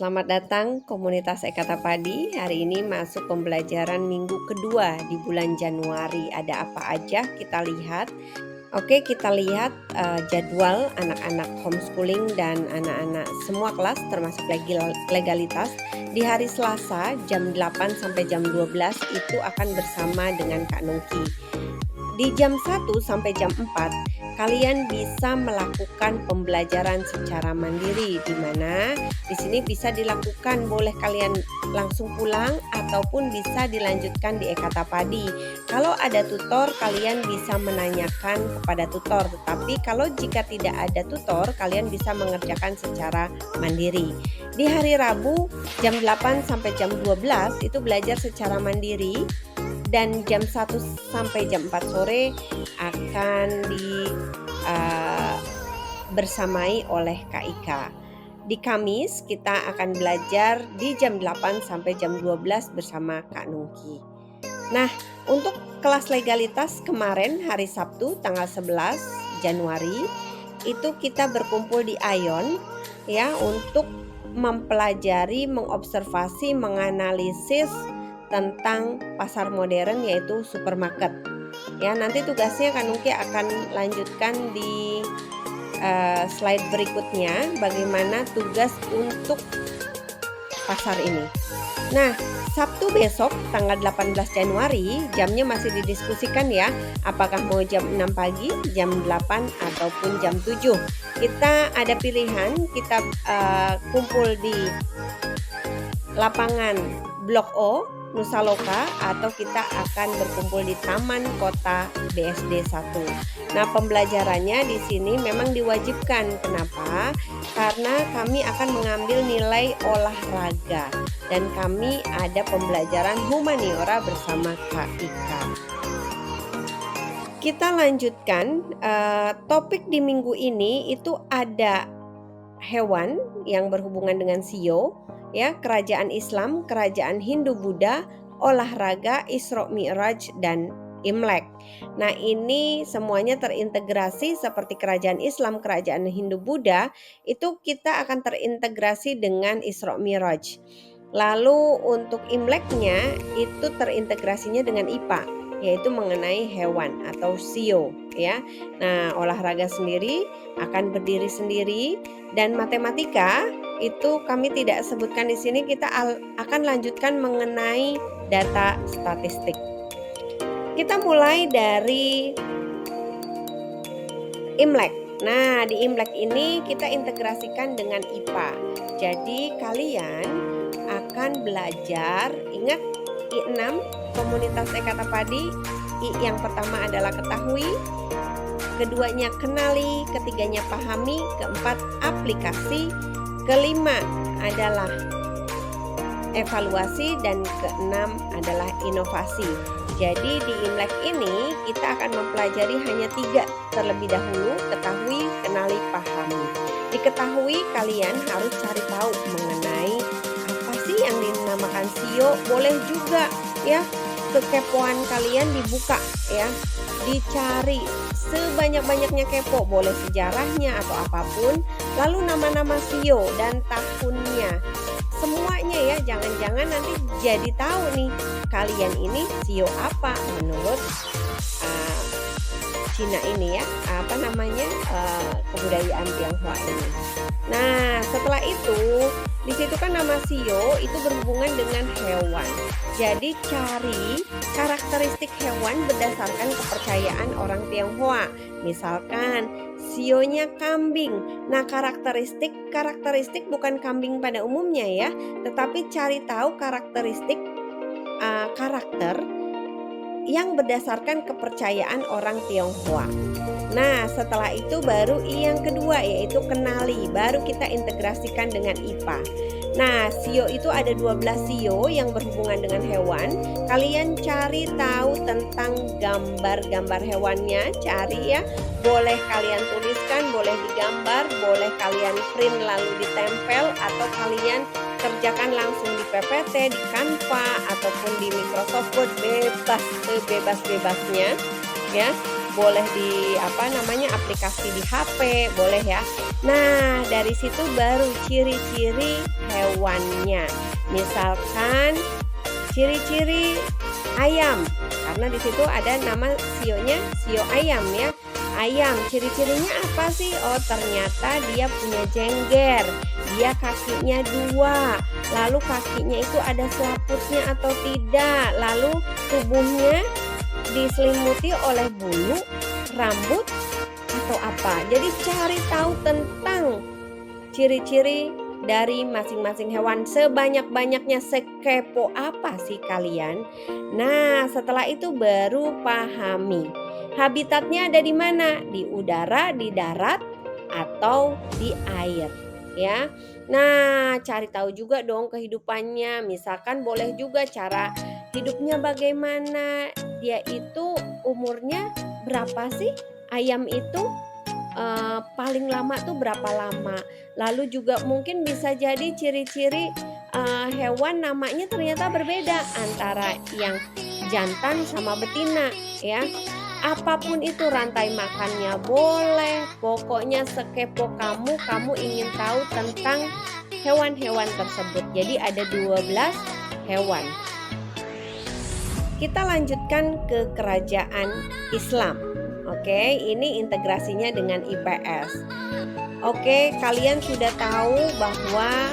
Selamat datang komunitas Ekata Padi. Hari ini masuk pembelajaran minggu kedua di bulan Januari. Ada apa aja kita lihat. Oke, kita lihat jadwal anak-anak homeschooling dan anak-anak semua kelas termasuk legalitas. Di hari Selasa jam 8 sampai jam 12 itu akan bersama dengan Kak Nungki. Di jam 1 sampai jam 4 kalian bisa melakukan pembelajaran secara mandiri, di mana di sini bisa dilakukan, boleh kalian langsung pulang ataupun bisa dilanjutkan di Ekata Padi. Kalau ada tutor, kalian bisa menanyakan kepada tutor, tetapi kalau jika tidak ada tutor, kalian bisa mengerjakan secara mandiri. Di hari Rabu jam 8 sampai jam 12 itu belajar secara mandiri, dan jam 1 sampai jam 4 sore akan bersamai oleh Kak Ika. Di Kamis kita akan belajar di jam 8 sampai jam 12 bersama Kak Nungki. Nah, untuk kelas legalitas kemarin hari Sabtu tanggal 11 Januari itu kita berkumpul di Ion ya untuk mempelajari, mengobservasi, menganalisis tentang pasar modern yaitu supermarket. Ya, nanti tugasnya Kak Nungki akan lanjutkan di slide berikutnya bagaimana tugas untuk pasar ini. Nah, Sabtu besok tanggal 18 Januari jamnya masih didiskusikan ya, apakah mau jam 6 pagi, jam 8 ataupun jam 7. Kita ada pilihan, kita kumpul di lapangan Blok O Nusa Loka atau kita akan berkumpul di Taman Kota BSD 1. Nah, pembelajarannya di sini memang diwajibkan. Kenapa? Karena kami akan mengambil nilai olahraga dan kami ada pembelajaran humaniora bersama Kak Ika. Kita lanjutkan topik di minggu ini itu ada hewan yang berhubungan dengan shio, ya, kerajaan Islam, kerajaan Hindu Buddha, olahraga, Isra Mi'raj dan Imlek. Nah, ini semuanya terintegrasi seperti kerajaan Islam, kerajaan Hindu Buddha itu kita akan terintegrasi dengan Isra Mi'raj. Lalu untuk Imleknya itu terintegrasinya dengan IPA, yaitu mengenai hewan atau shio ya. Nah, olahraga sendiri akan berdiri sendiri, dan matematika itu kami tidak sebutkan di sini, kita akan lanjutkan mengenai data statistik. Kita mulai dari Imlek. Nah, di Imlek ini kita integrasikan dengan IPA. Jadi kalian akan belajar, ingat I6 komunitas Ekata Padi. I yang pertama adalah ketahui, keduanya kenali, ketiganya pahami, keempat aplikasi, kelima adalah evaluasi, dan keenam adalah inovasi. Jadi di Imlek ini kita akan mempelajari hanya 3 terlebih dahulu: ketahui, kenali, pahami. Diketahui kalian harus cari tahu mengenai apa sih yang dinamakan shio. Boleh juga ya kekepoan kalian dibuka ya, dicari sebanyak-banyaknya kepo, boleh sejarahnya atau apapun, lalu nama-nama shio dan tahunnya, semuanya ya. Jangan-jangan nanti jadi tahu nih kalian ini shio apa menurut Cina ini ya, apa namanya, kebudayaan Tionghoa ini. Nah, setelah itu di situ kan nama shio itu berhubungan dengan hewan. Jadi cari karakteristik hewan berdasarkan kepercayaan orang Tionghoa. Misalkan sionya kambing. Nah, karakteristik bukan kambing pada umumnya ya, tetapi cari tahu karakteristik karakter yang berdasarkan kepercayaan orang Tionghoa. Nah, setelah itu baru yang kedua yaitu kenali, baru kita integrasikan dengan IPA. Nah, shio itu ada 12 shio yang berhubungan dengan hewan. Kalian cari tahu tentang gambar-gambar hewannya, cari ya. Boleh kalian tuliskan, boleh digambar, boleh kalian print lalu ditempel, atau kalian kerjakan langsung di PPT, di Canva, ataupun di Microsoft Word, bebas-bebasnya. ya. Boleh di aplikasi di HP, boleh ya. Nah, dari situ baru ciri-ciri hewannya. Misalkan ciri-ciri ayam, karena di situ ada nama sionya, sio ayam ya. Ayam, ciri-cirinya apa sih? Oh, ternyata dia punya jengger, dia kakinya 2, lalu kakinya itu ada selaputnya atau tidak, lalu tubuhnya diselimuti oleh bulu, rambut, atau apa. Jadi cari tahu tentang ciri-ciri dari masing-masing hewan sebanyak-banyaknya. Sekepo apa sih kalian? Nah, setelah itu baru pahami habitatnya ada di mana? Di udara, di darat, atau di air, ya. Nah, cari tahu juga dong kehidupannya. Misalkan boleh juga cara hidupnya bagaimana. Dia itu umurnya berapa sih? Ayam itu paling lama tuh berapa lama? Lalu juga mungkin bisa jadi ciri-ciri hewan namanya ternyata berbeda antara yang jantan sama betina, ya. Apapun itu, rantai makannya boleh, pokoknya sekepo kamu ingin tahu tentang hewan-hewan tersebut. Jadi ada 12 hewan. Kita lanjutkan ke kerajaan Islam. Oke, ini integrasinya dengan IPS. Oke, kalian sudah tahu bahwa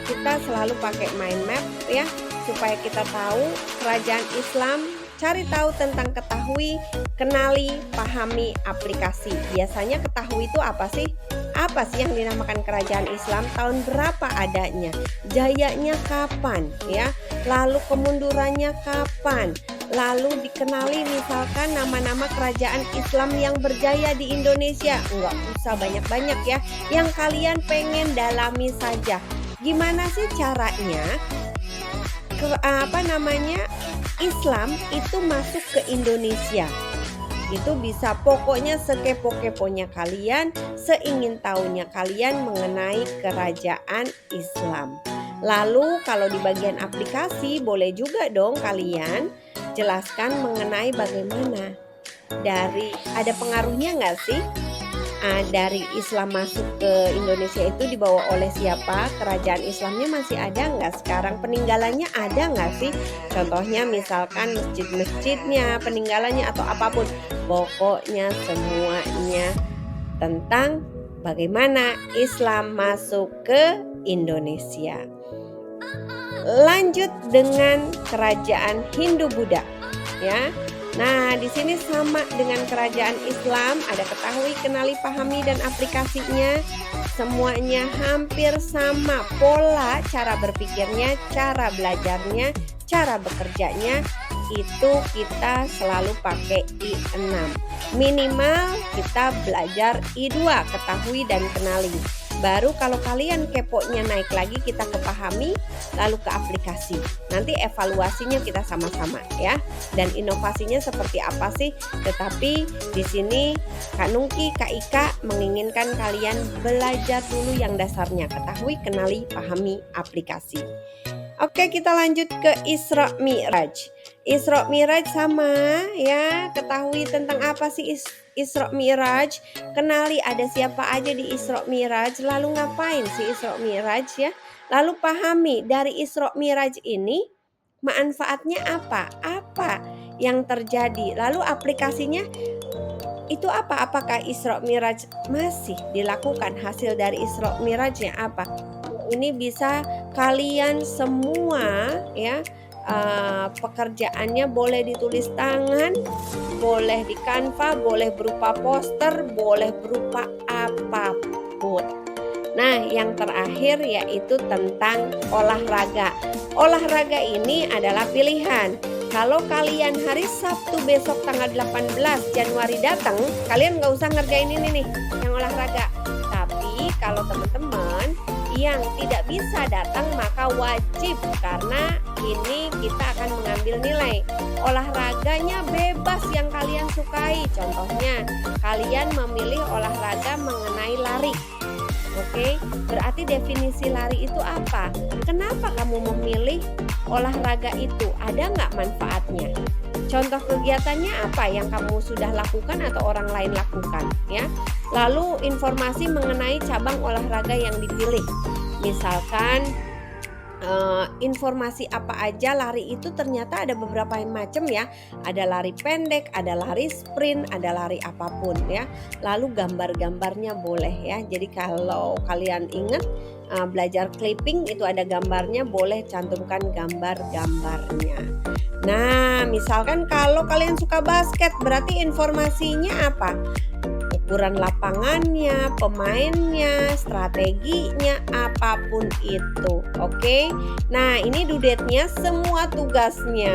kita selalu pakai mind map ya, supaya kita tahu kerajaan Islam. Cari tahu tentang ketahui, kenali, pahami, aplikasi. Biasanya ketahui itu apa sih? Apa sih yang dinamakan kerajaan Islam? Tahun berapa adanya? Jayanya kapan? Ya, lalu kemundurannya kapan? Lalu dikenali misalkan nama-nama kerajaan Islam yang berjaya di Indonesia. Enggak usah banyak-banyak ya. Yang kalian pengen dalami saja. Gimana sih caranya? Islam itu masuk ke Indonesia. Itu bisa, pokoknya sekepo-keponya kalian, seingin tahunya kalian mengenai kerajaan Islam. Lalu kalau di bagian aplikasi boleh juga dong kalian jelaskan mengenai bagaimana ada pengaruhnya nggak sih? Dari Islam masuk ke Indonesia itu dibawa oleh siapa? Kerajaan Islamnya masih ada nggak sekarang? Peninggalannya ada nggak sih? Contohnya misalkan masjid-masjidnya, peninggalannya atau apapun. Pokoknya semuanya tentang bagaimana Islam masuk ke Indonesia. Lanjut dengan kerajaan Hindu-Buddha, ya. Nah, di sini sama dengan kerajaan Islam, ada ketahui, kenali, pahami, dan aplikasinya. Semuanya hampir sama, pola cara berpikirnya, cara belajarnya, cara bekerjanya, itu kita selalu pakai I6. Minimal kita belajar I2, ketahui dan kenali. Baru kalau kalian keponya naik lagi, kita kepahami, lalu ke aplikasi. Nanti evaluasinya kita sama-sama ya. Dan inovasinya seperti apa sih? Tetapi di sini Kak Nungki, Kak Ika menginginkan kalian belajar dulu yang dasarnya, ketahui, kenali, pahami, aplikasi. Oke, kita lanjut ke Isra Mi'raj. Isra Mi'raj sama ya, ketahui tentang apa sih Isra Mi'raj, kenali ada siapa aja di Isra Mi'raj, lalu ngapain sih Isra Mi'raj ya. Lalu pahami dari Isra Mi'raj ini manfaatnya apa? Apa yang terjadi? Lalu aplikasinya itu apa? Apakah Isra Mi'raj masih dilakukan? Hasil dari Isra Mi'rajnya apa? Ini bisa kalian semua ya, pekerjaannya boleh ditulis tangan, boleh di Canva, boleh berupa poster, boleh berupa apapun. Nah, yang terakhir yaitu tentang olahraga. Olahraga ini adalah pilihan. Kalau kalian hari Sabtu besok tanggal 18 Januari datang, kalian nggak usah ngerjain ini nih, yang olahraga. Tapi kalau teman-teman yang tidak bisa datang maka wajib, karena ini kita akan mengambil nilai. Olahraganya bebas yang kalian sukai. Contohnya kalian memilih olahraga mengenai lari. Oke, berarti definisi lari itu apa? Kenapa kamu memilih olahraga itu? Ada nggak manfaatnya? Contoh kegiatannya apa yang kamu sudah lakukan atau orang lain lakukan ya. Lalu informasi mengenai cabang olahraga yang dipilih. Misalkan informasi apa aja lari itu ternyata ada beberapa macam ya. Ada lari pendek, ada lari sprint, ada lari apapun ya. Lalu gambar-gambarnya boleh ya. Jadi kalau kalian ingat belajar clipping itu ada gambarnya, boleh cantumkan gambar-gambarnya. Nah, misalkan kalau kalian suka basket, berarti informasinya apa? Ukuran lapangannya, pemainnya, strateginya, apapun itu. Oke. Nah, ini due date-nya, semua tugasnya